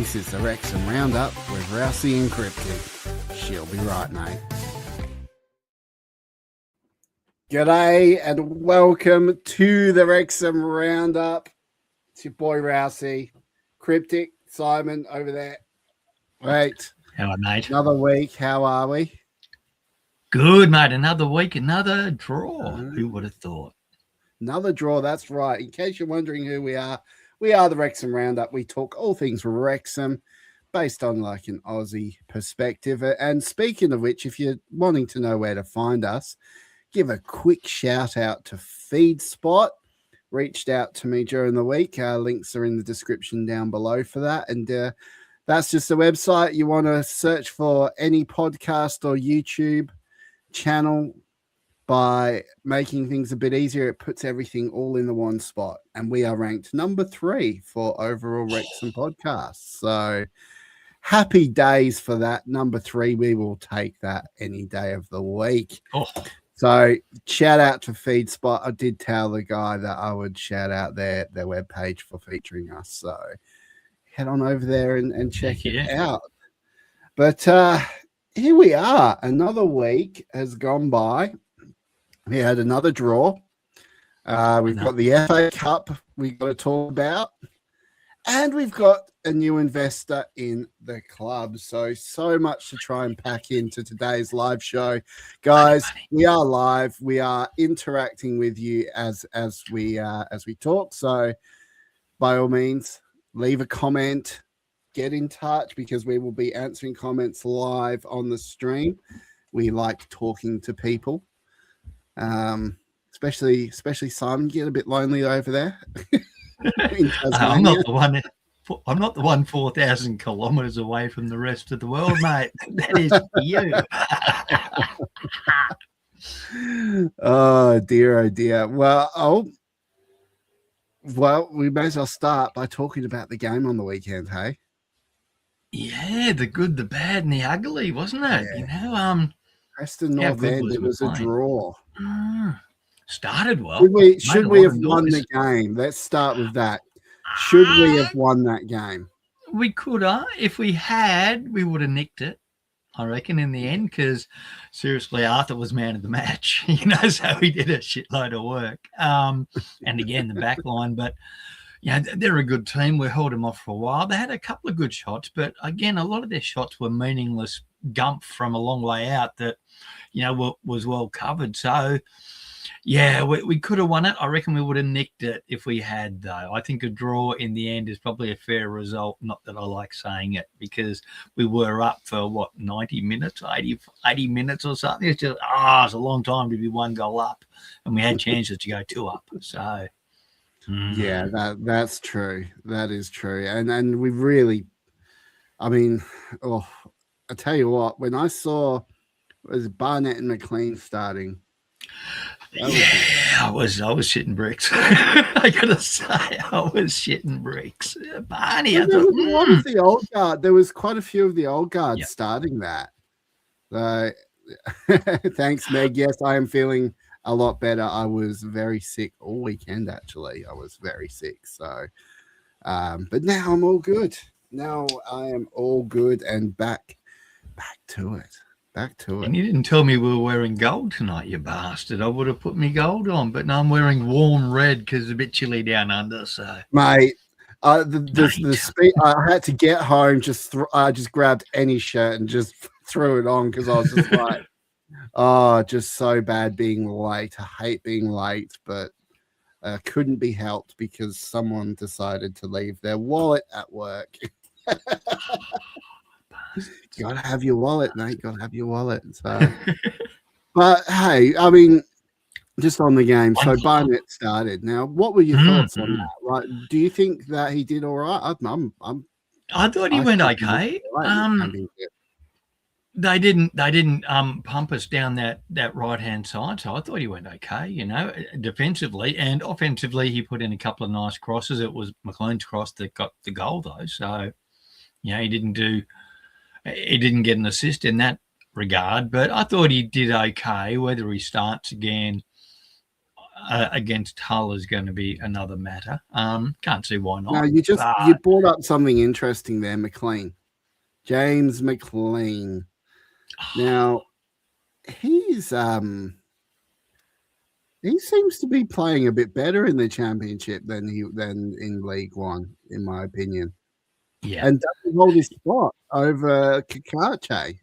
This is the Wrexham Roundup with Rowdy and Cryptic. She'll be right, mate. G'day and welcome to the Wrexham Roundup. It's your boy Rowdy, Cryptic, Simon over there. Right. Hello, mate. Another week. How are we? Good, mate. Another week, another draw. Who would have thought? Another draw, that's right. In case you're wondering who we are the Wrexham Roundup. We talk all things Wrexham based on like an Aussie perspective. And speaking of which, if you're wanting to know where to find us, give a quick shout out to FeedSpot. Reached out to me during the week. Links are in the description down below for that. And that's just a website. You want to search for any podcast or YouTube channel. By making things a bit easier, it puts everything all in the one spot. And we are ranked number 3 for overall Wrexham podcasts. So happy days for that. Number 3, we will take that any day of the week. Oh. So shout out to FeedSpot. I did tell the guy that I would shout out their webpage for featuring us. So head on over there and check it out. But here we are. Another week has gone by. We had another draw. We've got the FA Cup we've got to talk about. And we've got a new investor in the club. So much to try and pack into today's live show. Guys, we are live. We are interacting with you as we talk. So by all means, leave a comment. Get in touch because we will be answering comments live on the stream. We like talking to people. Especially Simon, get a bit lonely over there. I'm not the one 4,000 kilometers away from the rest of the world, mate. That is you. Oh dear. Well, we may as well start by talking about the game on the weekend, hey? Yeah, the good, the bad, and the ugly, wasn't it? Yeah. You know, Preston North End, it was a draw. Started well. Should we have won the game? Let's start with that. Should we have won that game? We could have. If we had, we would have nicked it, I reckon, in the end, because seriously, Arthur was man of the match, so he did a shitload of work. And again, the back line, but they're a good team. We held them off for a while. They had a couple of good shots, but again, a lot of their shots were meaningless gump from a long way out that, was well covered. So, we could have won it. I reckon we would have nicked it if we had, though. I think a draw in the end is probably a fair result. Not that I like saying it because we were up for, 90 minutes, 80 minutes or something. It's just, it's a long time to be 1 goal up. And we had chances to go 2 up. So... Yeah, that's true. That is true. And we really, I tell you what, when I saw it was Barnett and McLean starting. I was shitting bricks. I gotta say, I was shitting bricks. Barney, I thought, a lot of the old guard. There was quite a few of the old guards starting that. So thanks, Meg. Yes, I am feeling a lot better. I was very sick all weekend, actually. I was very sick. So, but now I'm all good. Now I am all good and back to it. And you didn't tell me we were wearing gold tonight, you bastard. I would have put me gold on, but no, I'm wearing warm red because it's a bit chilly down under. So, mate, the speed. I had to get home. I just grabbed any shirt and just threw it on because I was just like. Just so bad being late. I hate being late, but couldn't be helped because someone decided to leave their wallet at work. Gotta have your wallet, mate. Gotta have your wallet. So, but hey, just on the game. So Barnett started. Now, what were your thoughts on that? Right? Do you think that he did all right? I thought he went okay. They didn't pump us down that right-hand side, so I thought he went okay, defensively. And offensively, he put in a couple of nice crosses. It was McLean's cross that got the goal, though. So, he didn't get an assist in that regard, but I thought he did okay. Whether he starts again, against Hull is going to be another matter. Can't see why not. Now you brought up something interesting there, McLean. James McLean. Now he seems to be playing a bit better in the Championship than in League One, in my opinion. Yeah, and doesn't hold his spot over Kakache.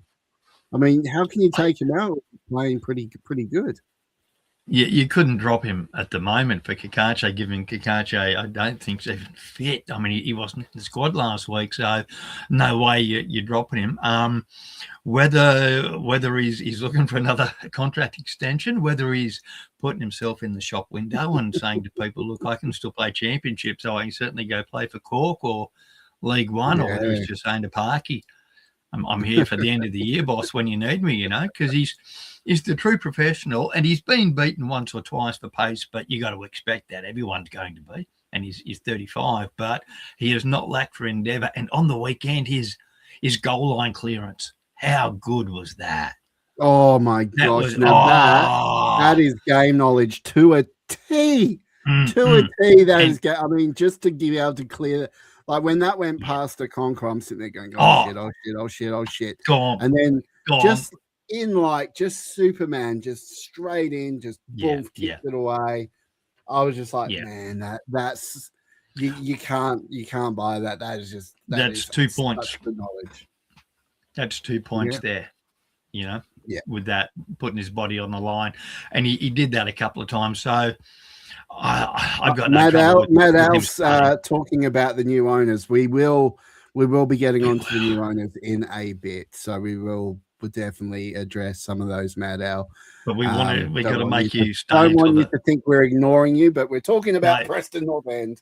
I mean, how can you take him out playing pretty good? You couldn't drop him at the moment for Kakache, given Kakache, I don't think he's even fit. I mean, he wasn't in the squad last week, so no way you're dropping him. Whether he's looking for another contract extension, whether he's putting himself in the shop window and saying to people, look, I can still play Championship, so I can certainly go play for Cork or League One, or whether he's just saying to Parky, I'm here for the end of the year, boss, when you need me, because he's the true professional, and he's been beaten once or twice for pace, but you got to expect that. Everyone's going to be, and he's 35, but he has not lacked for endeavour. And on the weekend, his goal line clearance, how good was that? Oh my gosh! That is game knowledge to a T. To a T. That is. I mean, just to be able to clear. Like when that went past the Conqueror, I'm sitting there going, oh shit. And then just Superman, just straight in, just boom, kicked it away. I was just like, man, that's you can't buy that. That is just that's 2 points. The knowledge. That's 2 points there. With that, putting his body on the line, and he did that a couple of times. So. I've got Matt Al's talking about the new owners. We will be getting on to the new owners in a bit, so we'll definitely address some of those, Matt Al. But we got to make you stay. Don't want you to think we're ignoring you, but we're talking about Preston North End,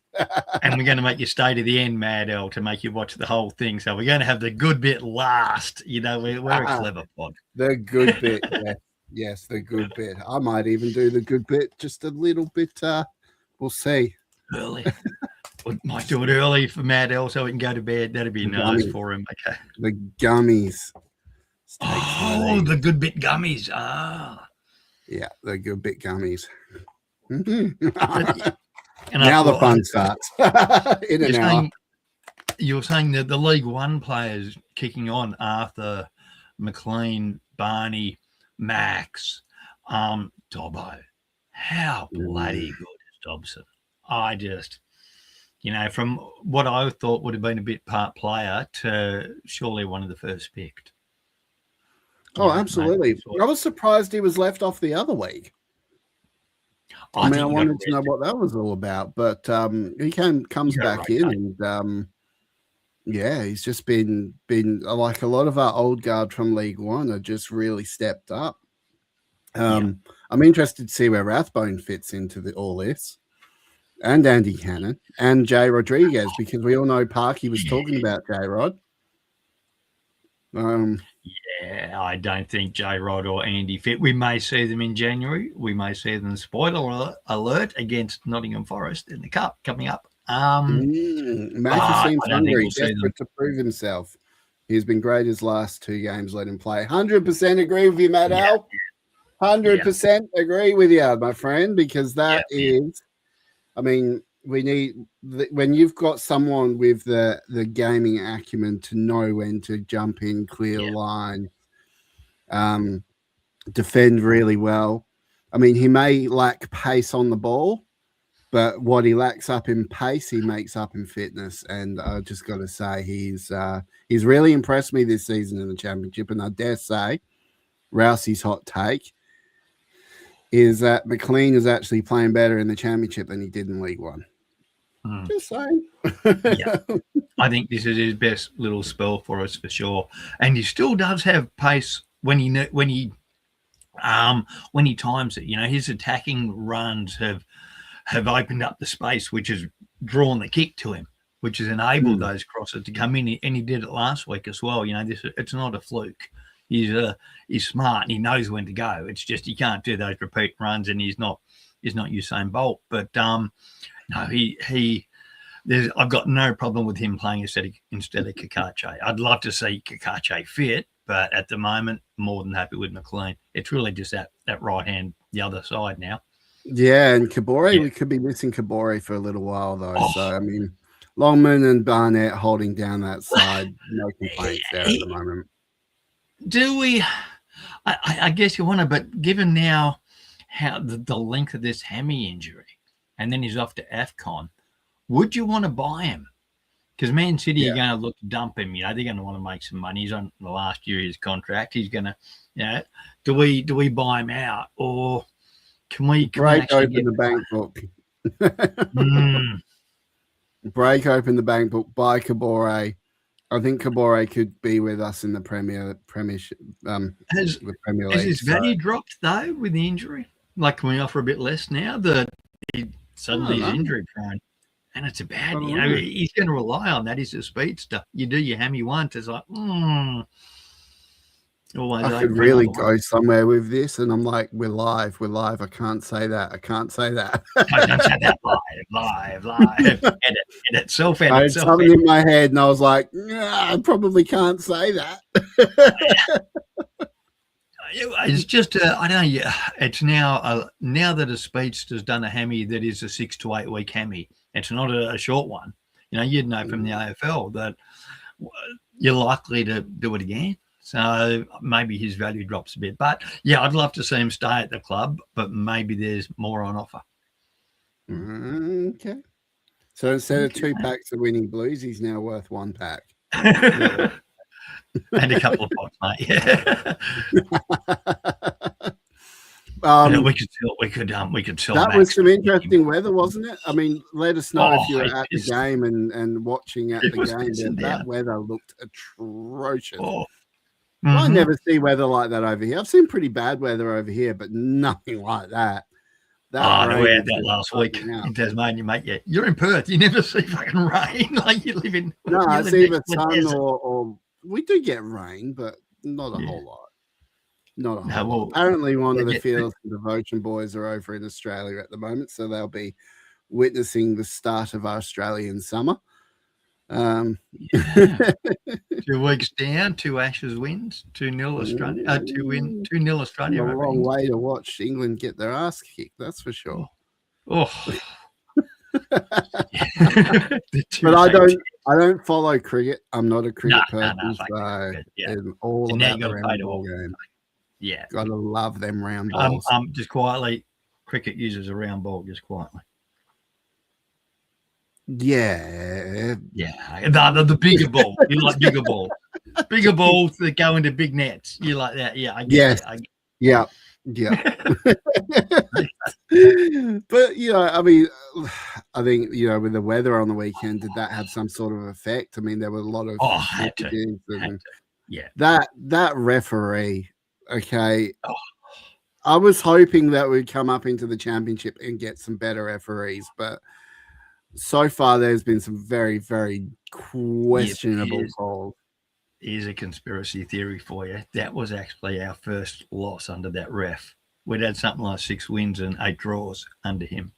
and we're going to make you stay to the end, Matt Al, to make you watch the whole thing. So we're going to have the good bit last. We're a clever pod. The good bit, yeah. Yes, the good bit. I might even do the good bit just a little bit. We'll see. Early. We might do it early for Matt L so he can go to bed. That'd be nice for him. Okay. The gummies. The good bit gummies. Yeah, the good bit gummies. And now the fun starts. In an hour. You're saying that the League One players kicking on, Arthur, McLean, Barney, Max, Dobbo. How bloody good is Dobson? I just, from what I thought would have been a bit part player to surely one of the first picked. Oh, absolutely. I was surprised he was left off the other week. I wanted to know what that was all about, but he comes back in and he's just been like a lot of our old guard from League One are just really stepped up. I'm interested to see where Rathbone fits into all this, and Andy Cannon and Jay Rodriguez, because we all know Parky was talking about Jay Rod. I don't think Jay Rod or Andy fit. We may see them in January. We may see them, spoiler alert, against Nottingham Forest in the Cup coming up. Matthew seems hungry, desperate to prove himself. He's been great his last 2 games. Let him play. 100% agree with you, Matt Al. 100% agree with you, my friend, because that is, I mean, we need, when you've got someone with the gaming acumen to know when to jump in, clear line, defend really well. I mean, he may lack pace on the ball, but what he lacks up in pace, he makes up in fitness. And I just got to say, he's really impressed me this season in the Championship. And I dare say, Rousey's hot take is that McLean is actually playing better in the Championship than he did in League One. Just saying. I think this is his best little spell for us for sure. And he still does have pace when he times it. His attacking runs have opened up the space, which has drawn the kick to him, which has enabled those crosses to come in, and he did it last week as well. It's not a fluke. He's smart and he knows when to go. It's just he can't do those repeat runs, and he's not Usain Bolt. But no, I've got no problem with him playing instead of Kakache. I'd love to see Kakache fit, but at the moment, more than happy with McLean. It's really just that right hand, the other side now. Yeah, and Kabore, we could be missing Kabore for a little while though. So I mean, Longman and Barnett holding down that side. No complaints there at the moment. Do we? I guess you want to, but given now how the length of this hammy injury, and then he's off to AFCON, would you want to buy him? Because Man City are going to look to dump him. They're going to want to make some money. He's on the last year of his contract. He's going to, do we buy him out, or can we break open the bank book? Break open the bank book. Buy Kabore. I think Kabore could be with us in the Premiership. Has his value dropped though with the injury? Like, can we offer a bit less now that he suddenly is injury prone? And it's a bad, he's going to rely on that. He's a speedster. You do your hammy once, it's like, always I could really go somewhere with this, and I'm like, we're live. I can't say that. I don't say that live. Edit, self-edit. I had something in my head, and I was like, I probably can't say that. It's just, I don't know. It's now that a speedster's done a hammy that is a 6 to 8 week hammy. It's not a short one. You'd know from the AFL that you're likely to do it again. So maybe his value drops a bit. But, I'd love to see him stay at the club, but maybe there's more on offer. Okay. So instead of 2 packs of Winning Blues, he's now worth 1 pack. And a couple of pots, mate. We could sell. That was some interesting weather, wasn't it? I mean, let us know if you were at the game and watching at the game. That weather looked atrocious. I never see weather like that over here. I've seen pretty bad weather over here, but nothing like that. We had that last week in Tasmania, mate. You're in Perth. You never see fucking rain. Like you live in. No, it's either sun or we do get rain, but not a whole lot. Not a whole lot. Apparently, one of the Fields and Devotion boys are over in Australia at the moment, so they'll be witnessing the start of our Australian summer. 2 weeks down, 2 Ashes wins, 2-0 Australia. 2-0 Australia. A long way to watch England get their ass kicked. That's for sure. But I don't follow cricket. I'm not a cricket person. It's all about the round ball game. Yeah, gotta love them round balls. Just quietly, cricket uses a round ball. Just quietly. Yeah. The bigger ball. You like bigger balls. Bigger balls that go into big nets. You like that? Yeah, I get it. Yeah. But I mean, I think with the weather on the weekend, did that have some sort of effect? I mean, there were a lot of had to. That referee. Okay. I was hoping that we'd come up into the championship and get some better referees, but so far there's been some very, very questionable calls. Here's a conspiracy theory for you. That was actually our first loss under that ref. We'd had something like 6 wins and 8 draws under him.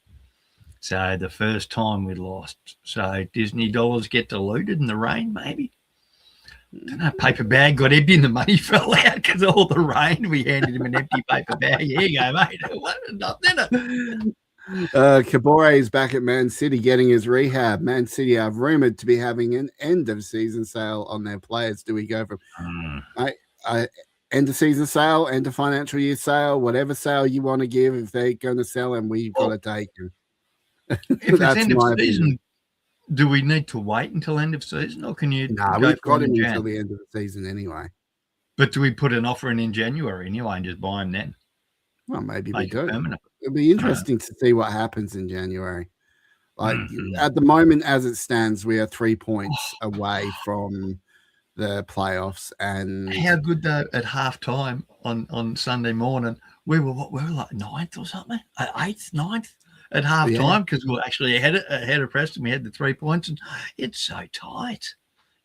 So the first time we lost. So Disney dollars get diluted in the rain, maybe. I don't know, paper bag got empty and the money fell out because of all the rain. We handed him an empty paper bag. Here you go, mate. Nothing in it. Kabore is back at Man City getting his rehab. Man City are rumoured to be having an end-of-season sale on their players. Do we go from end-of-season sale, end-of-financial year sale, whatever sale you want to give? If they're going to sell them, we've got to take them. If it's end of season, do we need to wait until end of season, or can you? No, we've got him until the end of the season anyway. But do we put an offer in January anyway and just buy him then? Well, maybe we do. It'll be interesting to see what happens in January. Like at the moment, as it stands, we are 3 points away from the playoffs. And how good though at halftime on Sunday morning, we were like 9th or something, 8th, 9th at halftime because we were actually ahead of Preston. We had the 3 points, and it's so tight.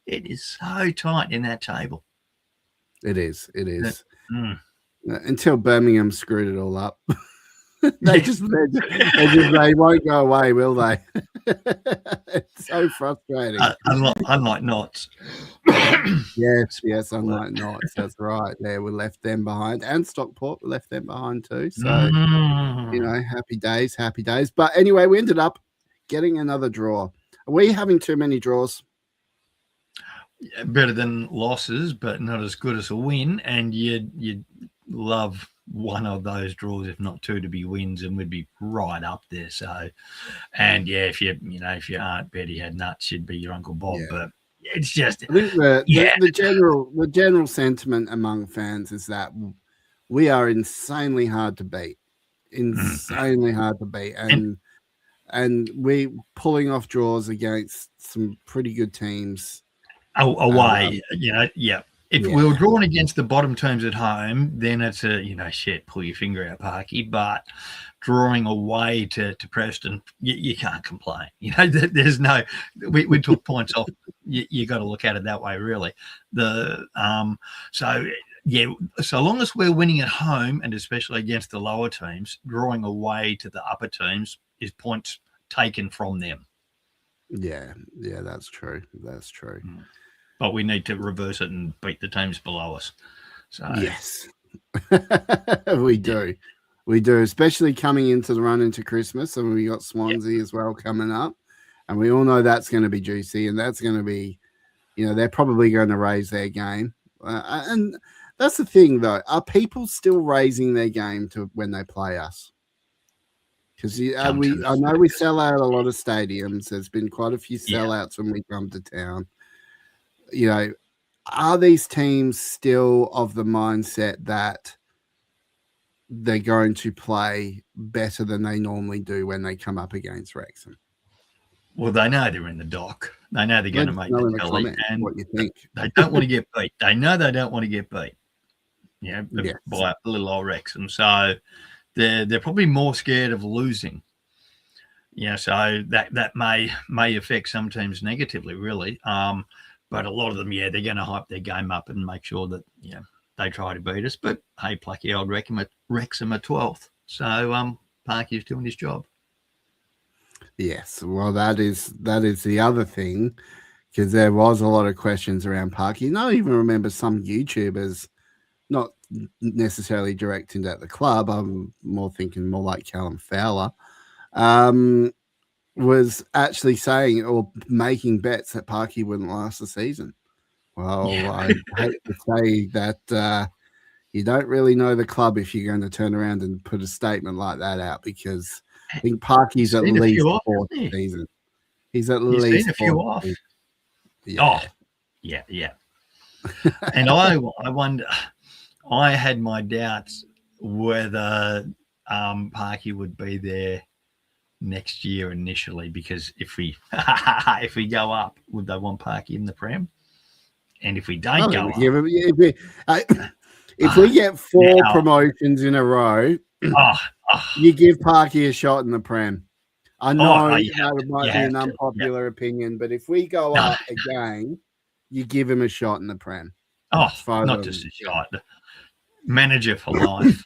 It is so tight in that table. It is. Until Birmingham screwed it all up. They won't go away, will they? It's so frustrating. Unlike Notts. Yes, unlike Knots, that's right. There, we left them behind, and Stockport left them behind too. So, happy days. But anyway, we ended up getting another draw. Are we having too many draws? Better than losses, but not as good as a win. And you'd love one of those draws, if not two, to be wins, and we'd be right up there. So, and if your Aunt Betty had nuts, she'd be your Uncle Bob. Yeah. But it's just, I think the general sentiment among fans is that we are insanely hard to beat, and we pulling off draws against some pretty good teams. Away, If we were drawn against the bottom teams at home, then it's pull your finger out, Parky. But drawing away to Preston, you can't complain. There's no, we took points off. You got to look at it that way, really. So long as we're winning at home, and especially against the lower teams, drawing away to the upper teams is points taken from them. Yeah, that's true. That's true. But we need to reverse it and beat the teams below us. So yes, we do. We do, especially coming into the run into Christmas, and we got Swansea as well coming up, and we all know that's going to be juicy, and that's going to be, they're probably going to raise their game, and that's the thing though. Are people still raising their game to when they play us? Because I know we sell out a lot of stadiums. There's been quite a few sellouts when we come to town. Are these teams still of the mindset that they're going to play better than they normally do when they come up against Wrexham? Well, they know they're in the dock. They know they're going to make the telly, and what you think. They don't want to get beat. They know they don't want to get beat. By a little old Wrexham. So they're probably more scared of losing. So that may affect some teams negatively, really. But a lot of them, they're going to hype their game up and make sure that they try to beat us. But hey, plucky old Wrexham are 12th. So Parky's doing his job. Yes, well, that is the other thing, because there was a lot of questions around Parky. I even remember some YouTubers, not necessarily directed at the club, I'm thinking more like Callum Fowler, was actually saying or making bets that Parky wouldn't last the season. Well, I hate to say that you don't really know the club if you're going to turn around and put a statement like that out, because I think Parky's at least fourth season. He's at least a few off. Yeah. Yeah. And I wonder, I had my doubts whether Parky would be there next year initially, because if we go up, would they want Parky in the Prem? And if we don't go up, if we get four promotions in a row, you give Parky a shot in the Prem. I know it might be an unpopular opinion, but if we go up again, you give him a shot in the Prem. Not just a shot. Manager for life.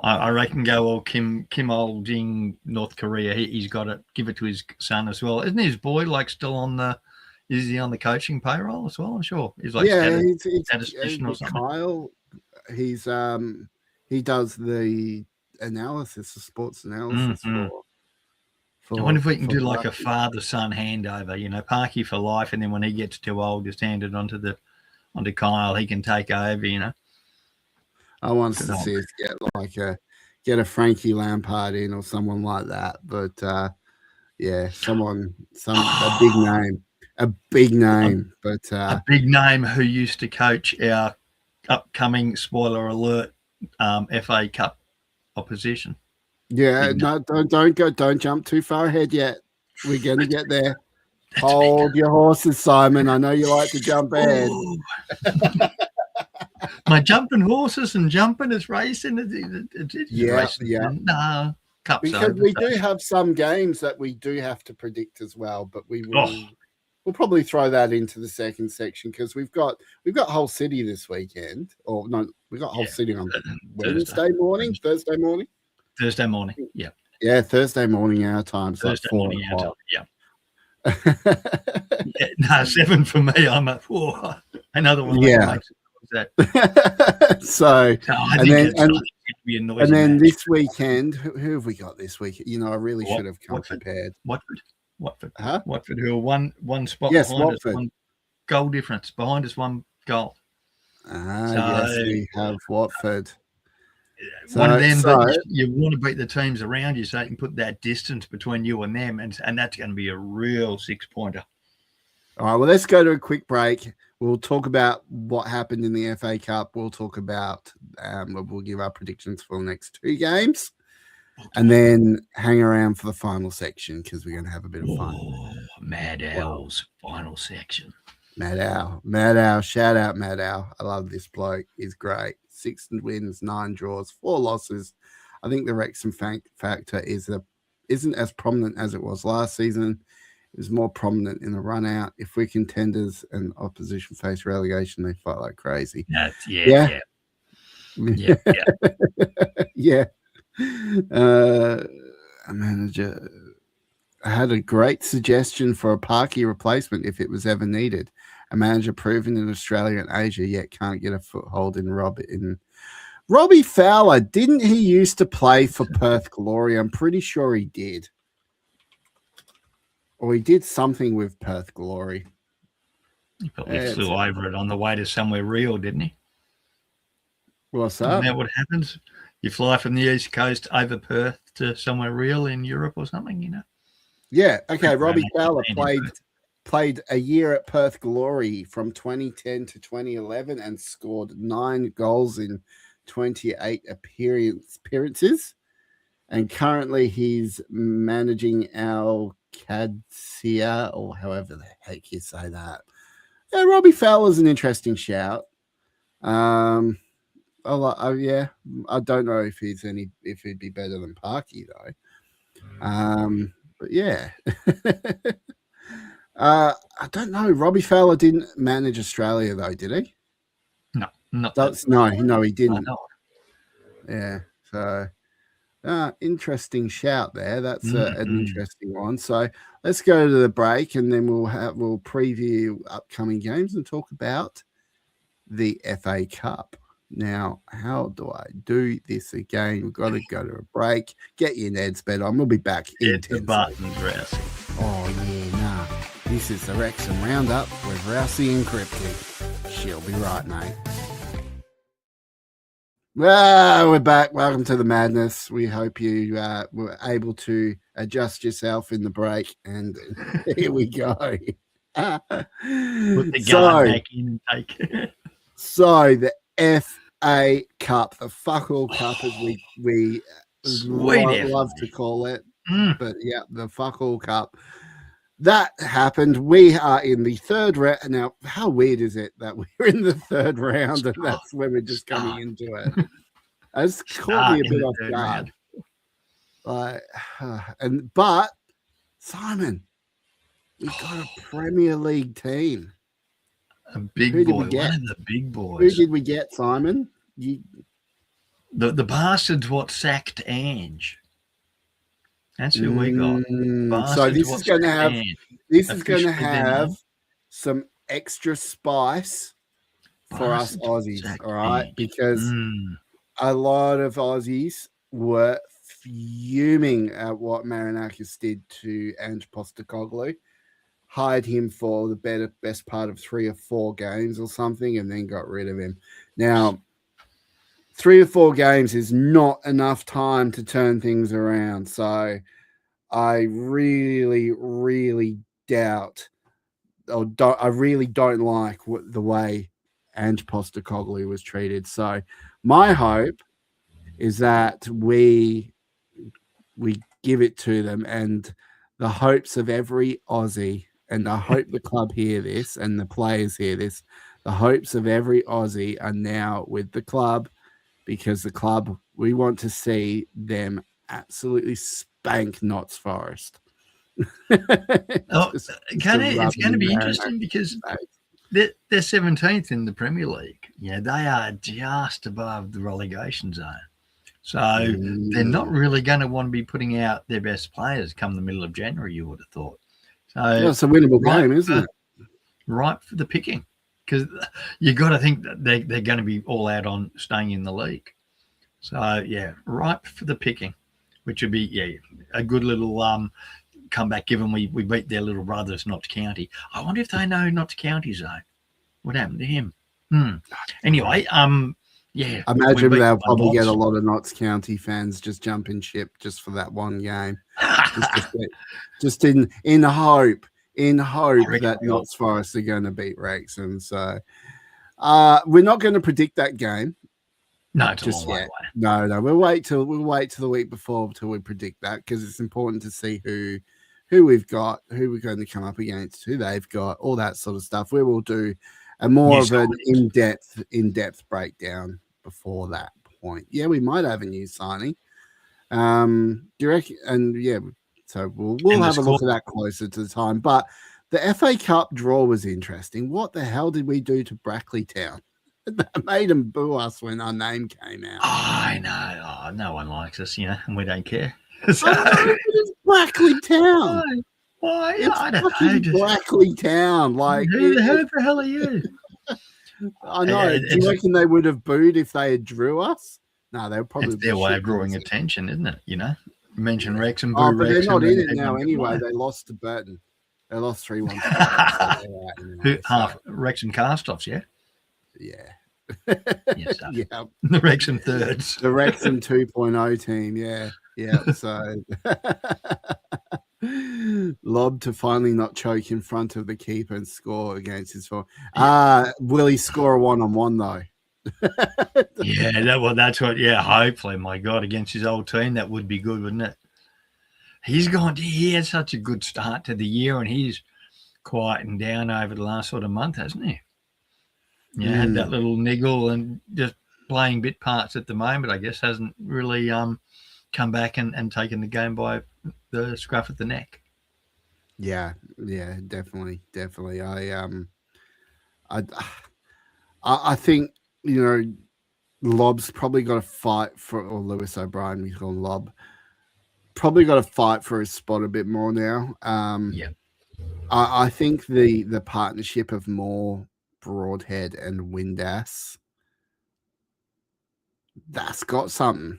I reckon go all Kim Olding, North Korea. He's got to give it to his son as well. Isn't his boy still on is he on the coaching payroll as well? I'm sure. He's statistician or something. Kyle, he does the analysis, the sports analysis for I wonder if we can do like a father-son handover, Parky for life, and then when he gets too old, just hand it onto Kyle. He can take over, I want to see us get a Frankie Lampard in or someone like that. But a big name. But a big name who used to coach our upcoming, spoiler alert, FA Cup opposition. Yeah, no, don't jump too far ahead yet. We're going to get there. Hold your horses, Simon. I know you like to jump ahead. My jumping horses and jumping is racing. Racing. No, cups because we do have some games that we do have to predict as well, but we will. We'll probably throw that into the second section, because we've got Hull City this weekend. Or no, we've got Hull City on Thursday morning. Yeah, Thursday morning our time. So Thursday morning our time. Yeah. No, 7 for me. I'm a another one. Yeah. That. So I think it's going to be a noisy match. This weekend, who have we got this week? I really should have come prepared. Watford. Huh? Watford, who are one spot yes, behind Watford. us, 1 goal difference. Behind us, 1 goal. Yes, we have Watford. One of them, but you want to beat the teams around you so you can put that distance between you and them, and that's going to be a real 6-pointer. All right, well, let's go to a quick break. We'll talk about what happened in the FA Cup. We'll talk about, we'll give our predictions for the next 2 games, and then hang around for the final section because we're going to have a bit of fun. Mad Owl's final section. Mad Owl. Shout out Mad Owl. I love this bloke. He's great. 6 wins, 9 draws, 4 losses. I think the Wrexham factor isn't as prominent as it was last season. It was more prominent in the run out. If we're contenders and opposition face relegation, they fight like crazy. Yeah. A manager. I had a great suggestion for a Parky replacement if it was ever needed. A manager proven in Australia and Asia, yet can't get a foothold in Robbie Fowler. Didn't he used to play for Perth Glory? I'm pretty sure he did. Or he did something with Perth Glory. He probably flew over it on the way to somewhere real, didn't he? What's that? Isn't that what happens? You fly from the East Coast over Perth to somewhere real in Europe or something, Yeah. Okay. Robbie Fowler played a year at Perth Glory from 2010 to 2011 and scored 9 goals in 28 appearances. And currently he's managing Al Qadsiya, or however the heck you say that. Yeah, Robbie Fowler's an interesting shout. I don't know if he'd be better than Parky though. But yeah. I don't know. Robbie Fowler didn't manage Australia though, did he? No, he didn't. Yeah. So interesting shout there. That's an interesting one. So let's go to the break and then we'll preview upcoming games and talk about the FA Cup. Now, how do I do this again? We've got to go to a break. Get your Ned's bed on. We'll be back in 10 seconds. Oh, yeah, nah. This is the Wrexham Roundup with Rousey and Cryptic. She'll be right, mate. Well, we're back. Welcome to the madness. We hope you were able to adjust yourself in the break. And here we go. Put the guard back in and take. So the FA Cup, the fuck all cup as we love to call it. But yeah, the fuck all cup. That happened. We are in the 3rd round. Now, how weird is it that we're in the 3rd round and that's when we're just coming into it? It's caught me a bit off guard. But Simon, we've got a Premier League team. A big boy, one of the big boys. Who did we get, Simon? The bastards what sacked Ange. That's who we got. So this is going to have some extra spice for us Aussies, all right? Because a lot of Aussies were fuming at what Marinakis did to Ange Postecoglou. Hired him for the best part of 3 or 4 games or something, and then got rid of him. Now, 3 or 4 games is not enough time to turn things around. So I really, really doubt, I really don't like the way Ange Postecoglou was treated. So my hope is that we give it to them, and the hopes of every Aussie, and I hope the club hear this and the players hear this, the hopes of every Aussie are now with the club, because the club, we want to see them absolutely spank Notts Forest. It's going to be interesting because they're 17th in the Premier League. Yeah, they are just above the relegation zone. So they're not really going to want to be putting out their best players come the middle of January, you would have thought. So it's a winnable game, isn't it? Right for the picking, because you got to think that they're going to be all out on staying in the league. So yeah, ripe for the picking, which would be a good little comeback. Given we beat their little brothers, Notts County. I wonder if they know Notts County zone. What happened to him? Anyway, yeah. I imagine they'll probably get a lot of Notts County fans just jumping ship just for that one game, just in hope that Notts Forest are going to beat Wrexham. So we're not going to predict that game. No, it's just a long way away. No. We'll wait till the week before till we predict that, because it's important to see who we've got, who we're going to come up against, who they've got, all that sort of stuff. We will do a more of an in-depth breakdown before that point. Yeah, we might have a new signing. Do you reckon? And yeah, so we'll have a look at that closer to the time. But the FA Cup draw was interesting. What the hell did we do to Brackley Town? That made them boo us when our name came out. I know. Oh, no one likes us, and we don't care. So, it's Brackley Town. Why? I don't know. Brackley Town. Like, who the hell are you? I know. Do you reckon they would have booed if they had drew us? No, they would probably. It's their way of drawing attention, isn't it? You mention Wrexham, boo but Wrexham. They're not in it now anyway. They lost to Burton. They lost 3-1. Half Wrexham cast-offs, yeah? Yeah. Yes, yeah. The Wrexham thirds. The Wrexham 2.0 team, yeah. So Lob to finally not choke in front of the keeper and score against his form. Will he score a 1-on-1 though? That's what. Yeah, hopefully, my God, against his old team, that would be good, wouldn't it? He had such a good start to the year, and he's quieting down over the last sort of month, hasn't he? Yeah, had that little niggle and just playing bit parts at the moment. I guess hasn't really come back and taken the game by the scruff of the neck. Yeah, definitely. I think Lob's probably got to fight for, or Lewis O'Brien, we call him Lob, probably got to fight for his spot a bit more now. I think the partnership of more Broadhead and Windass, that's got something.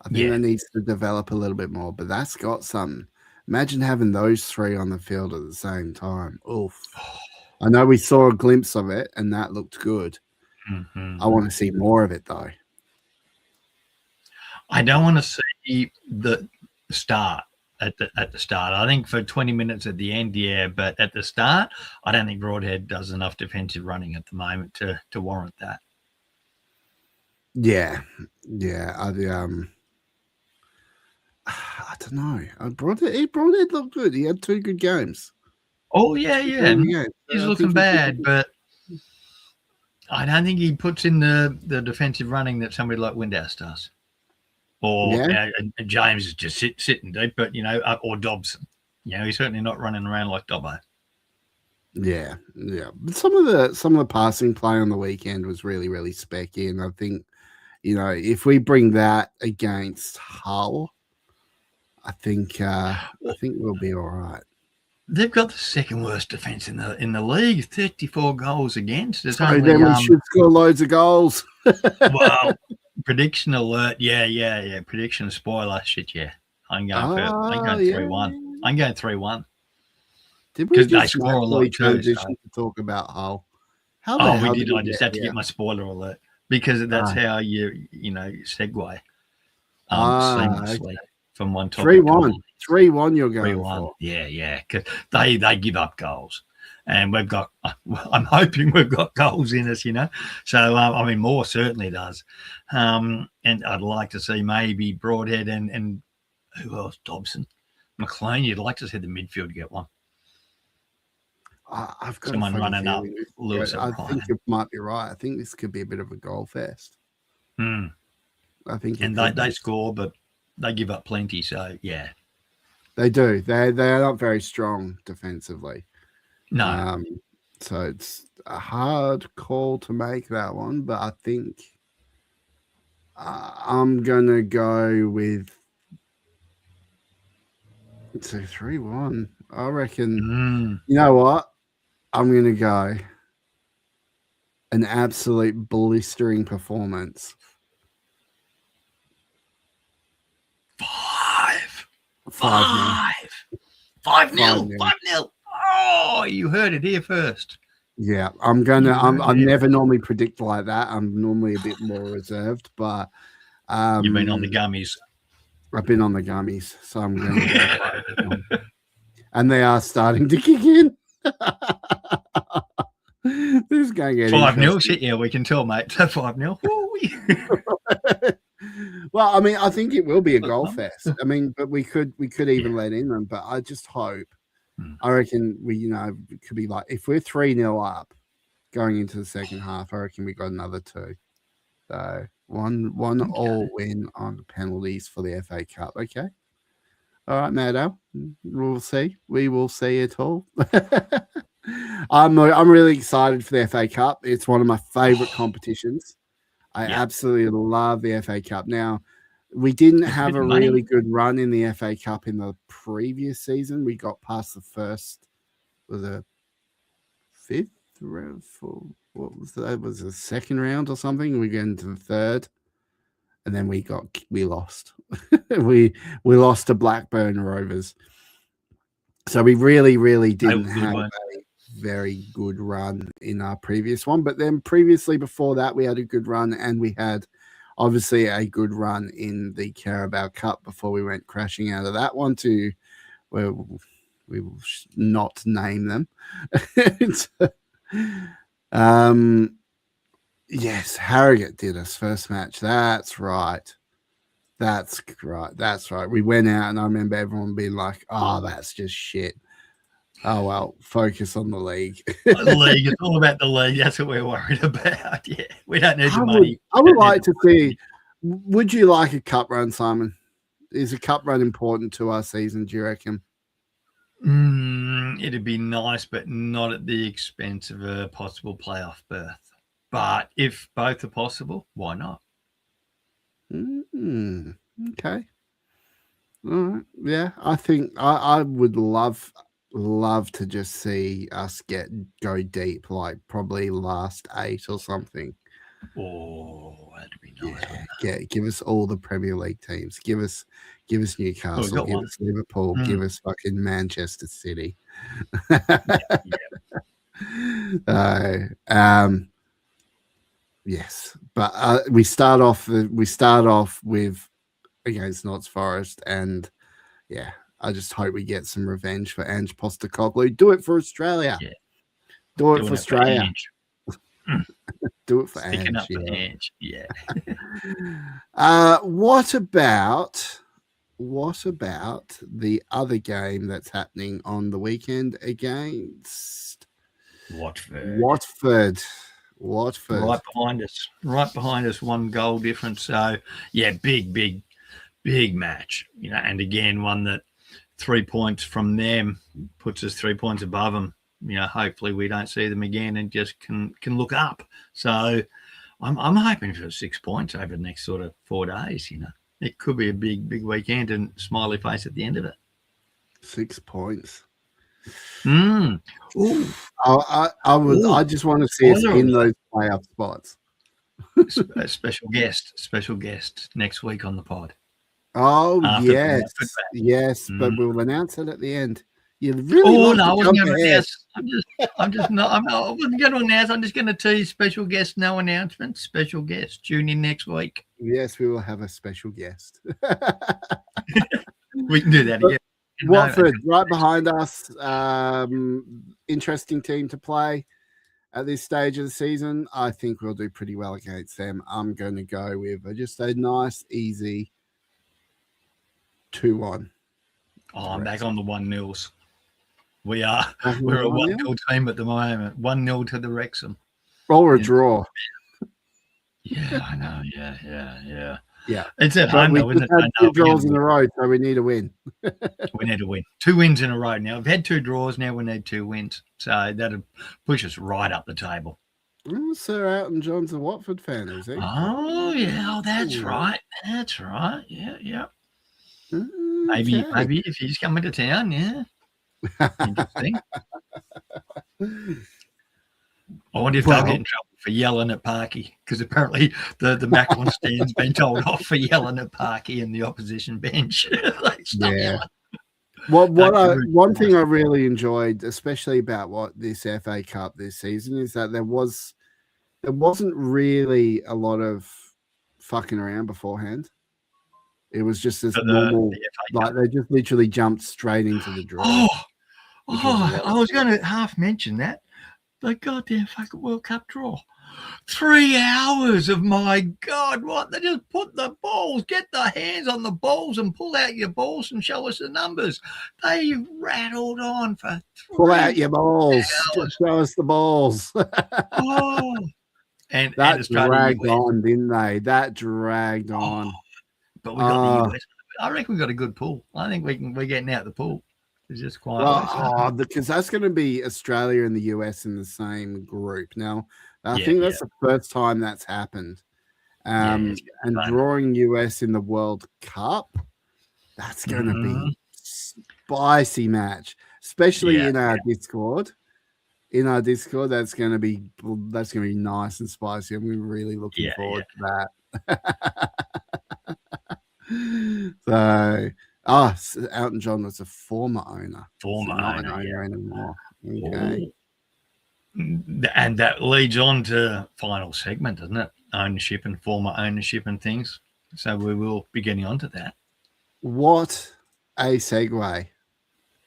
I think that needs to develop a little bit more, but that's got something. Imagine having those three on the field at the same time. Oof. I know we saw a glimpse of it, and that looked good. Mm-hmm. I want to see more of it, though. I don't want to see the start. At the start, I think for 20 minutes at the end, but at the start, I don't think Broadhead does enough defensive running at the moment to warrant that. Yeah. I don't know. Broadhead looked good. He had 2 good games. Oh yeah. He's looking bad, but I don't think he puts in the defensive running that somebody like Windass does. Or James is just sitting deep, but or Dobson. He's certainly not running around like Dobbo. Yeah. But some of the passing play on the weekend was really, really specky, and I think if we bring that against Hull, I think we'll be all right. They've got the second worst defense in the league, 34 goals against. So then we should score loads of goals. Well. Prediction alert, yeah. Prediction spoiler, shit, yeah. I'm going 3-1. I'm going 3-1. Did we just score a lot to talk about Hull? We did. I just had to get my spoiler alert because that's how you segue seamlessly from one topic. 3-1. 3-1 you're going 3-1. For. Yeah. Because they give up goals. And I'm hoping we've got goals in us, So, Moore certainly does. And I'd like to see maybe Broadhead and who else? Dobson. McLean, you'd like to see the midfield get one. I've got someone running up. Lewis I think you might be right. I think this could be a bit of a goal fest. I think. And they score, but they give up plenty. So, yeah. They do. They are not very strong defensively. No. So it's a hard call to make, that one, but I think I'm going to go with 3-1. I reckon, you know what? I'm going to go an absolute blistering performance. 5-0. 5-0. Oh, you heard it here first. Yeah, I'm gonna. I never normally predict like that. I'm normally a bit more reserved, but you've been on the gummies. I've been on the gummies, so I'm going to go. And they are starting to kick in. This is going to get 5-0. Shit, yeah, we can tell, mate. 5-0. Well, I mean, I think it will be a goal fest. I mean, but we could even let in them. But I just hope. I reckon it could be like if we're 3-0 up going into the second half. I reckon we got another 2. So one all win on the penalties for the FA Cup. Okay. All right, Maddo. We'll see. We will see it all. I'm really excited for the FA Cup. It's one of my favourite competitions. I absolutely love the FA Cup. Now, we didn't have a really good run in the FA Cup in the previous season. We got past the first, was a 5th round for what was that? Was the second round or something? We got into the 3rd, and then we lost. we lost to Blackburn Rovers. So we really didn't have a very good run in our previous one. But then previously before that, we had a good run, and we had obviously a good run in the Carabao Cup before we went crashing out of that one to where we will not name them. Yes, Harrogate did us first match. That's right. We went out, and I remember everyone being like, "Oh, that's just shit." Oh well, focus on the league. The league, it's all about the league. That's what we're worried about. Yeah, we don't need the money. I would like to see. Would you like a cup run, Simon? Is a cup run important to our season? Do you reckon? It'd be nice, but not at the expense of a possible playoff berth. But if both are possible, why not? Okay. All right. Yeah, I think I would love to just see us go deep, like probably last 8 or something. Oh, that'd be nice. Yeah, give us all the Premier League teams. Give us Newcastle. Give us Liverpool. Give us fucking Manchester City. Yes, but we start off with against Notts Forest, and I just hope we get some revenge for Ange Postecoglou. Do it for Australia. Yeah. Do it for Australia. Do it for Ange. Yeah. What about the other game that's happening on the weekend against Watford? Right behind us, 1 goal difference. So yeah, big match. And again, one that 3 points from them puts us 3 points above them. Hopefully we don't see them again and just can look up. So I'm hoping for 6 points over the next sort of 4 days. It could be a big weekend and smiley face at the end of it. 6 points. Ooh. I just want to see us in those playoff spots. A special guest next week on the pod. Oh, yes, but we'll announce it at the end. You really I wasn't going to announce. I wasn't going to announce. I'm just going to tell you special guest, no announcement. Special guest, tune in next week. Yes, we will have a special guest. We can do that again. Watford, right behind us. Interesting team to play at this stage of the season. I think we'll do pretty well against them. I'm going to go with just a nice, easy 2-1. Oh, I'm back on the 1-0s. We're a 1-0 team at the moment. 1-0 to the Wrexham. Or a draw. Yeah, I know. Yeah. Yeah. It's at home, though, isn't it? We've had 2 draws in a row, so we need a win. We need a win. 2 wins in a row now. We've had 2 draws. Now we need 2 wins. So that'll push us right up the table. Sir Elton John's a Watford fan, is he? Oh, yeah. Oh, that's right. That's right. Yeah. Maybe if he's coming to town, yeah. Interesting. I wonder if they'll get in trouble for yelling at Parky, because apparently the Macklin stand's been told off for yelling at Parky in the opposition bench. Stop yelling. One thing I really enjoyed, especially about this FA Cup this season, is that there wasn't really a lot of fucking around beforehand. It was just as normal, like they just literally jumped straight into the draw. I was going to half mention that. The goddamn fucking World Cup draw. 3 hours of, my God, what? They just put the balls, get the hands on the balls and pull out your balls and show us the numbers. They rattled on for 3 Pull out your balls. Just show us the balls. And that dragged on, didn't they? That dragged on. But we got the US. I reckon we got a good pool. I think we're getting out the pool. It's just quite because that's going to be Australia and the US in the same group. Now, I think that's the first time that's happened. And drawing US in the World Cup, that's going to be spicy match, especially in our Discord. In our Discord, that's going to be nice and spicy. I'm really looking forward to that. So, Elton John was a former owner. Not an owner anymore. Okay. And that leads on to final segment, doesn't it? Ownership and former ownership and things. So we will be getting on to that. What a segue.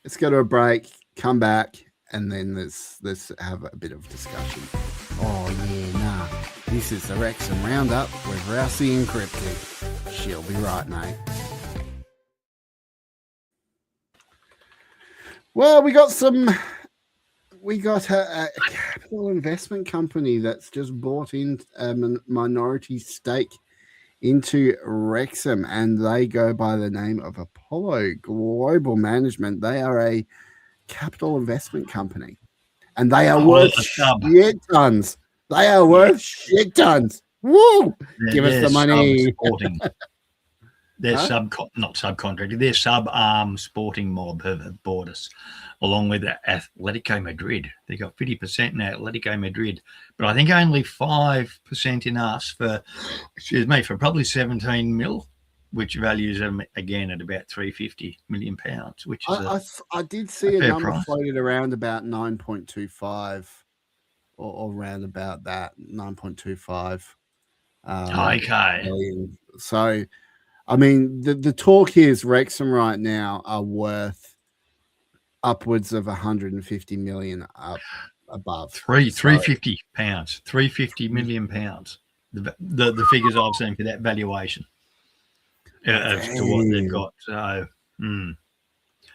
Let's go to a break, come back, and then let's have a bit of discussion. This is the Wrexham Roundup with Rowdy and Cryptic. She'll be right, mate. Well, we got a capital investment company that's just bought in a minority stake into Wrexham, and they go by the name of Apollo Global Management. They are a capital investment company, and they are worth shit tons. They are worth shit tons. Woo! Give us the money. They're not subcontracted. Their sub-arm sporting mob have bought us, along with Atletico Madrid. They got 50% in Atletico Madrid, but I think only 5% in us for probably 17 mil, which values them again at about £350 million, which is I did see a number floated around about 9.25 or around about that 9.25. Okay. Million. So, I mean, the talk is Wrexham right now are worth upwards of 150 million above. 350 pounds, 350 million pounds. The figures I've seen for that valuation as to what they've got. So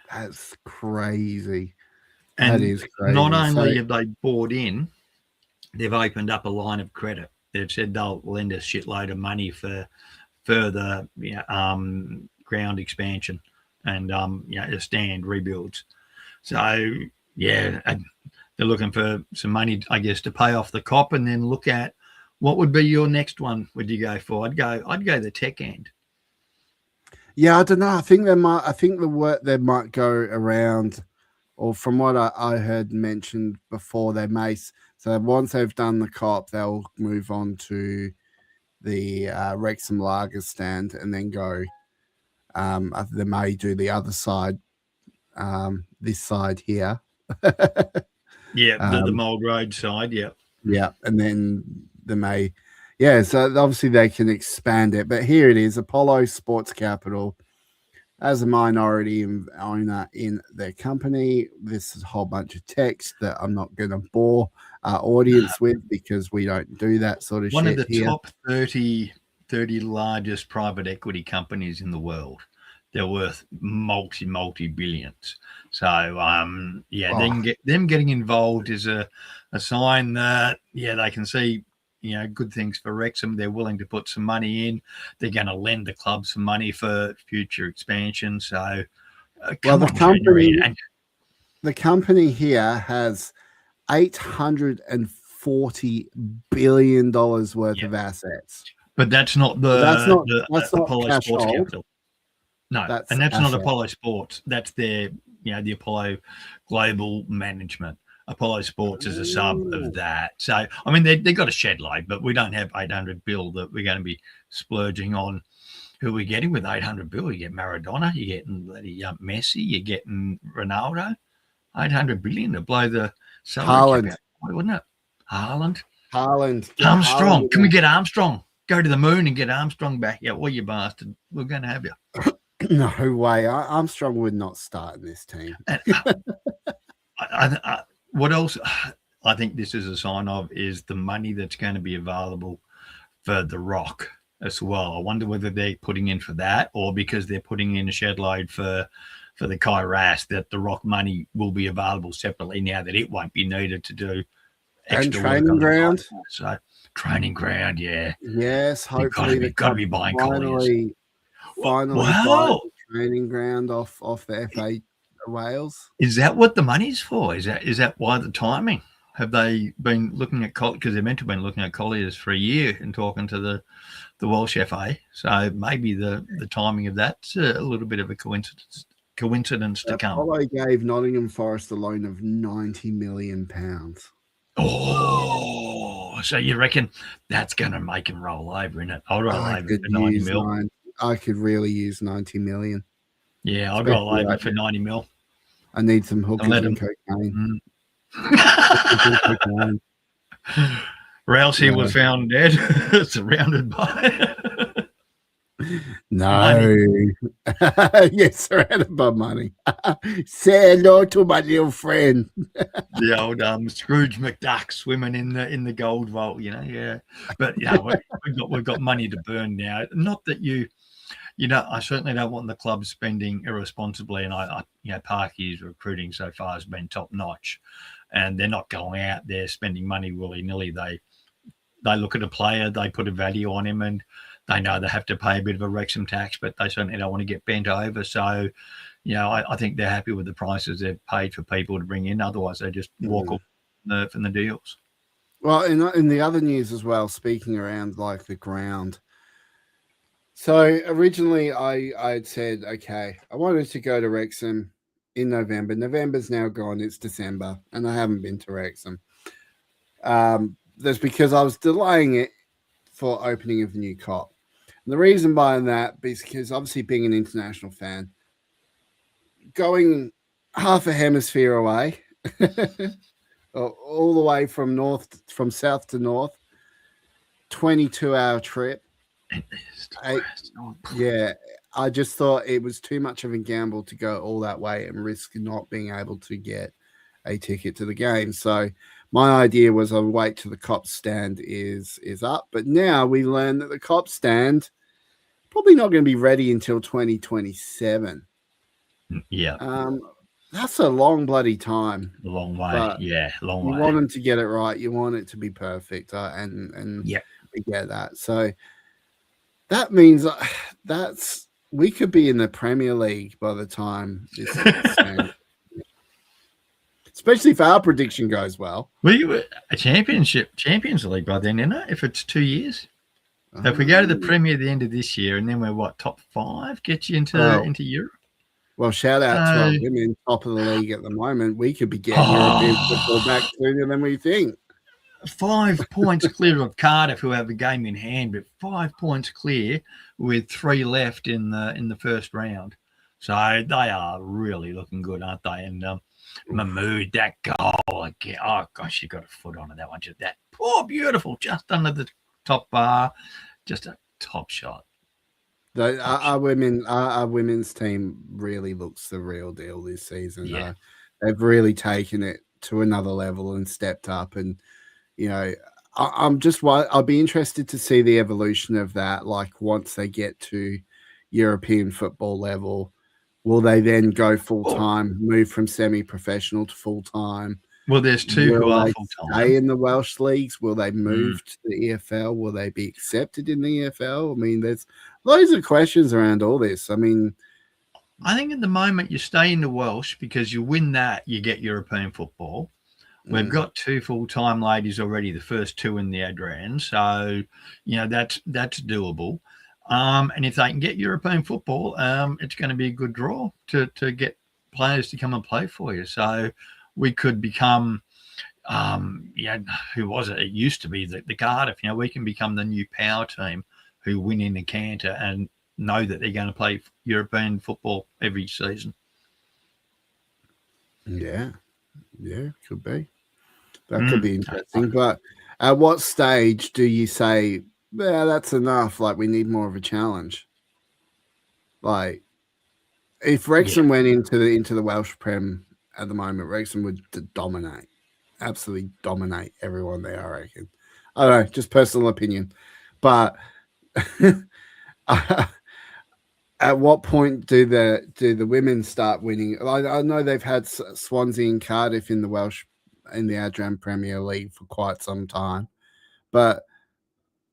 that's crazy. And that is crazy. Not only have they bought in, they've opened up a line of credit. They've said they'll lend a shitload of money for further ground expansion and stand rebuilds. So they're looking for some money, I guess, to pay off the cop, and then look at what would be your next one. Would you go for? I'd go the tech end. Yeah, I don't know. I think the work they might go around, or from what I heard mentioned before, they may. So once they've done the cop, they'll move on to the Wrexham Lager stand, and then go. They may do the other side, this side here. The Mould Road side, yeah, and then they may, so obviously they can expand it. But here it is, Apollo Sports Capital as a minority owner in their company. This is a whole bunch of text that I'm not going to bore our audience with, because we don't do that sort of shit. One of the here. top 30 largest private equity companies in the world. They're worth multi-billions. So them getting involved is a sign that they can see good things for Wrexham. They're willing to put some money in. They're going to lend the club some money for future expansion. So the company here has $840 billion worth of assets. But that's not that's not Apollo Sports hold. Capital. No, that's not Apollo Sports. That's their the Apollo Global Management. Apollo Sports is a sub of that. So, I mean, they've got a shed load, but we don't have 800 bill that we're going to be splurging on. Who are we getting with 800 bill? You get Maradona, you're getting bloody Messi, you're getting Ronaldo. 800 billion to blow the salary cap out, wouldn't it? Haaland. Armstrong. Can we get Armstrong? Go to the moon and get Armstrong back. Yeah, well, you bastard. We're going to have you. No way. Armstrong would not start in this team. What else I think this is a sign of is the money that's going to be available for The Rock as well. I wonder whether they're putting in for that or because they're putting in a shed load for the Kai Ras, that The Rock money will be available separately now that it won't be needed to do extra and training ground. So training ground, yeah. Yes, hopefully they've got to be buying finally wow. Training ground off the FA Wales. Is that what the money's for? Is that why the timing? Have they been looking at because they're meant to have been looking at Colliers for a year and talking to the Welsh FA? So maybe the timing of that's a little bit of a coincidence to come. Apollo gave Nottingham Forest a loan of £90 million. Oh, so you reckon that's going to make him roll over, isn't it? I'll roll over for 90 mil. I could really use 90 million. Yeah, I'll roll over for 90 mil. I need some hookers and cocaine. Rousey was found dead, surrounded by. No. Yes, surrounded by money. Say hello to my little friend. The old Scrooge McDuck swimming in the gold vault, yeah. But we've got money to burn now. Not that I certainly don't want the club spending irresponsibly, and Parky's recruiting so far has been top notch, and they're not going out there spending money willy nilly. They look at a player, they put a value on him, and they know they have to pay a bit of a Wrexham tax, but they certainly don't want to get bent over. So, I think they're happy with the prices they've paid for people to bring in. Otherwise, they just walk off from the deals. Well, in the other news as well, speaking around like the ground. So originally I had said, okay, I wanted to go to Wrexham in November. November's now gone. It's December, and I haven't been to Wrexham. That's because I was delaying it for opening of the new COP. And the reason behind that is because obviously being an international fan, going half a hemisphere away, all the way from south to north, 22-hour trip. I just thought it was too much of a gamble to go all that way and risk not being able to get a ticket to the game. So my idea was I'll wait till the COP stand is up. But now we learn that the COP stand probably not going to be ready until 2027. Yeah. That's a long bloody time. A long way. Long way. You want them to get it right. You want it to be perfect. And we get that. So that means we could be in the Premier League by the time this stand. Especially if our prediction goes well. We were a Champions League by then, isn't it? If it's 2 years. So if we go to the Premier at the end of this year, and then we're top 5, get you into Europe. Well, shout out to our women top of the league at the moment. We could be getting European football back sooner than we think. 5 points clear of Cardiff, who have a game in hand, but 5 points clear with 3 left in the first round. So they are really looking good, aren't they? And Mahmood, that goal again. Oh gosh, you got a foot on it, that one. That beautiful, just under the top bar, just a top shot. Our women's team really looks the real deal this season. Yeah. They've really taken it to another level and stepped up. And I'll be interested to see the evolution of that. Like once they get to European football level, will they then go full time, move from semi-professional to full time? Well, there's two who are full time. Stay in the Welsh leagues? Will they move to the EFL? Will they be accepted in the EFL? I mean, there's loads of questions around all this. I mean, I think at the moment you stay in the Welsh because you win that, you get European football. We've got 2 full-time ladies already, the first 2 in the Adran. So, that's doable. And if they can get European football, it's going to be a good draw to get players to come and play for you. So we could become, who was it? It used to be the Cardiff. We can become the new power team who win in the canter and know that they're going to play European football every season. Yeah, could be. That could be interesting. But at what stage do you say, yeah, that's enough? Like, we need more of a challenge. Like, if Wrexham went into the Welsh Prem at the moment, Wrexham would dominate, absolutely dominate everyone there, I reckon. I don't know, just personal opinion. But at what point do the women start winning? I know they've had Swansea and Cardiff in the Adram Premier League for quite some time, but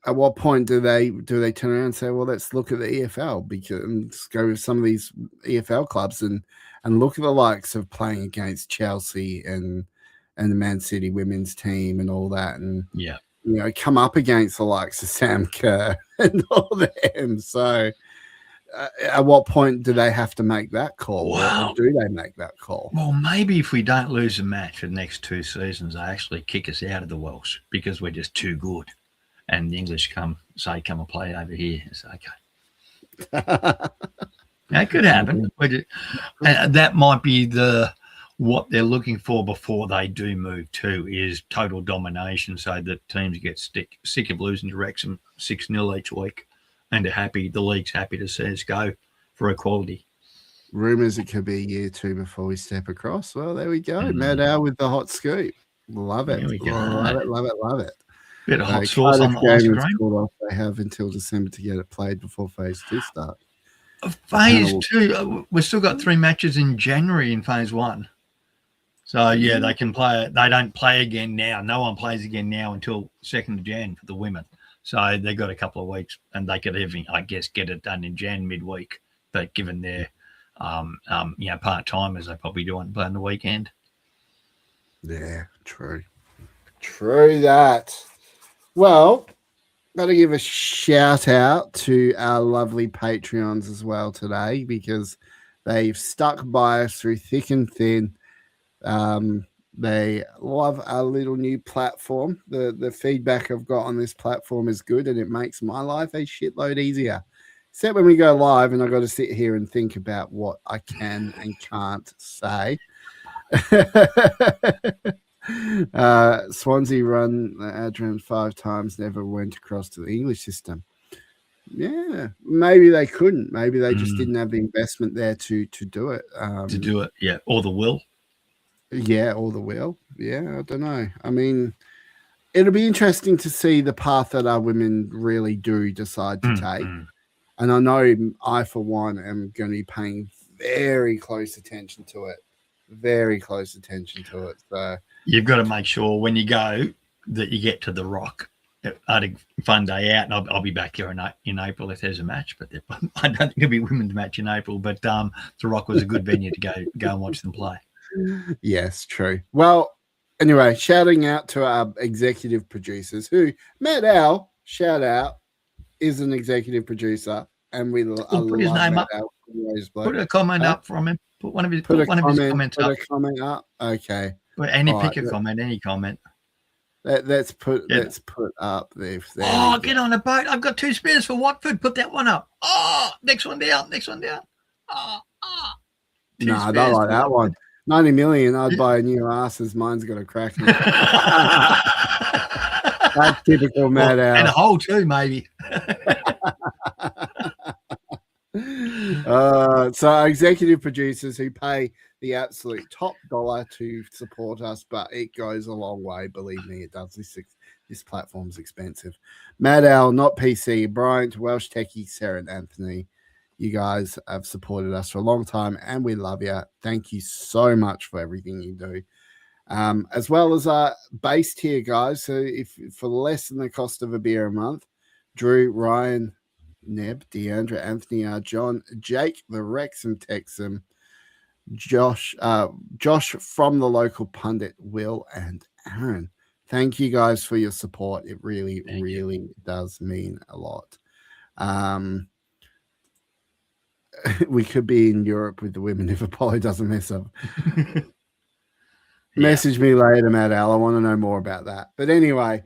at what point do they turn around and say, well, let's look at the EFL and let's go with some of these EFL clubs and look at the likes of playing against Chelsea and the Man City women's team and all that, and come up against the likes of Sam Kerr and all them. So at what point do they have to make that call? Or do they make that call? Well, maybe if we don't lose a match for the next 2 seasons, they actually kick us out of the Welsh because we're just too good. And the English come and play over here. It's okay. That could happen. That might be what they're looking for before they do move to is total domination, so that teams get sick of losing to Wrexham 6-0 each week, and the league's happy to see us go for equality. Rumours it could be year 2 before we step across. Well, there we go. Mad Al with the hot scoop. Love it. Love it. Bit of hot sauce on the ice cream. They have until December to get it played before phase 2 starts. Phase 2, we've still got 3 matches in January in phase 1. So they can play. They don't play again now. No one plays again now until 2nd of Jan for the women. So they've got a couple of weeks, and they could even, I guess, get it done in Jan midweek. But given their part timers, they probably do want to play on the weekend. Yeah, true that. Well, got to give a shout out to our lovely Patreons as well today, because they've stuck by us through thick and thin. They love our little new platform. The feedback I've got on this platform is good, and it makes my life a shitload easier. Except when we go live and I've got to sit here and think about what I can and can't say. Swansea run Adrian 5 times, never went across to the English system. Yeah, maybe they couldn't. Maybe they just didn't have the investment there to do it. Or the will. Yeah, or the will. Yeah, I don't know. I mean, it'll be interesting to see the path that our women really do decide to take. And I know I, for one, am going to be paying very close attention to it. So you've got to make sure when you go that you get to the Rock. I had a fun day out, and I'll be back here in April if there's a match. But I don't think there'll be a women's match in April. But the Rock was a good venue to go and watch them play. Yes, true. Well, anyway, shouting out to our executive producers, who Matt Al, shout out, is an executive producer, and we put his name up. Put a comment up from him. Put one of his comments up. Put a comment up. Okay. Pick a comment, any comment. Let's put up there. Get on a boat. I've got 2 spares for Watford. Put that one up. Next one down. No, I don't like that one. 90 million, I'd buy a new ass as mine's got a crack. That's typical Mad Al. And a hole too, maybe. So our executive producers who pay the absolute top dollar to support us, but it goes a long way. Believe me, it does. This platform's expensive. Mad Al, not PC, Bryant, Welsh Techie, Sarah and Anthony. You guys have supported us for a long time, and we love you. Thank you so much for everything you do. As well as our base tier guys. So if for less than the cost of a beer a month, Drew, Ryan, Neb, Deandra, Anthony, John, Jake, the Wrexham Texan, Josh from the local pundit, Will, and Aaron. Thank you guys for your support. It really does mean a lot. we could be in Europe with the women if Apollo doesn't mess up. Message me later, Matt Al. I want to know more about that. But anyway,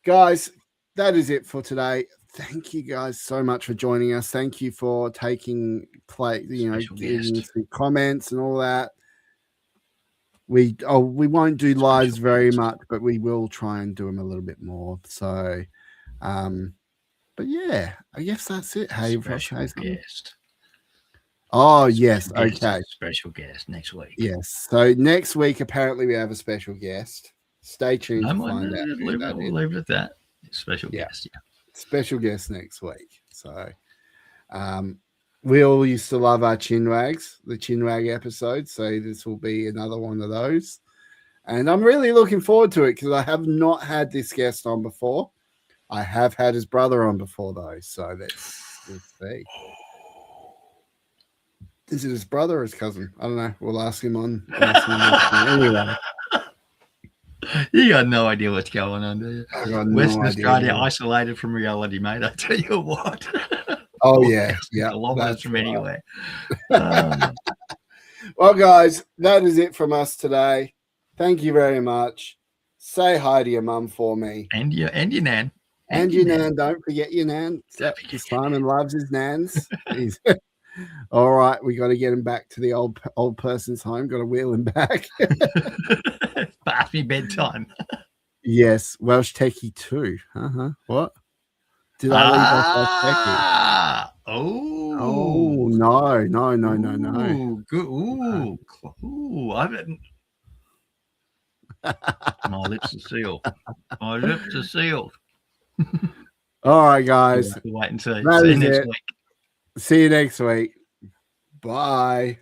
guys, that is it for today. Thank you guys so much for joining us. Thank you for taking play, giving some comments and all that. We won't do lives very much, but we will try and do them a little bit more. So, but yeah, I guess that's it. Hey, special guest. Oh, yes. Okay. Special guest next week. Yes. So next week, apparently, we have a special guest. Stay tuned to find out. We'll leave it at that. Special guest, yeah. Special guest next week. So we all used to love our chinwags, the chinwag episode. So this will be another one of those. And I'm really looking forward to it because I have not had this guest on before. I have had his brother on before, though. So let's see. Is it his brother or his cousin? I don't know. We'll ask him on. Anyway. You got no idea what's going on, do you? I got Western Australia isolated from reality, mate. I tell you what. Oh, yeah. Yeah. Kilometers from anywhere. Well, guys, that is it from us today. Thank you very much. Say hi to your mum for me. And your nan. And your nan. Don't forget your nan. Simon loves his nans. All right, we got to get him back to the old person's home. Got to wheel him back. Past me bedtime. Yes, Welsh Techie too. What? Did I leave off Welsh Techie? Oh no. Good. Ooh, I haven't. My lips are sealed. My lips are sealed. All right, guys. Wait and see. See you next week. See you next week. Bye.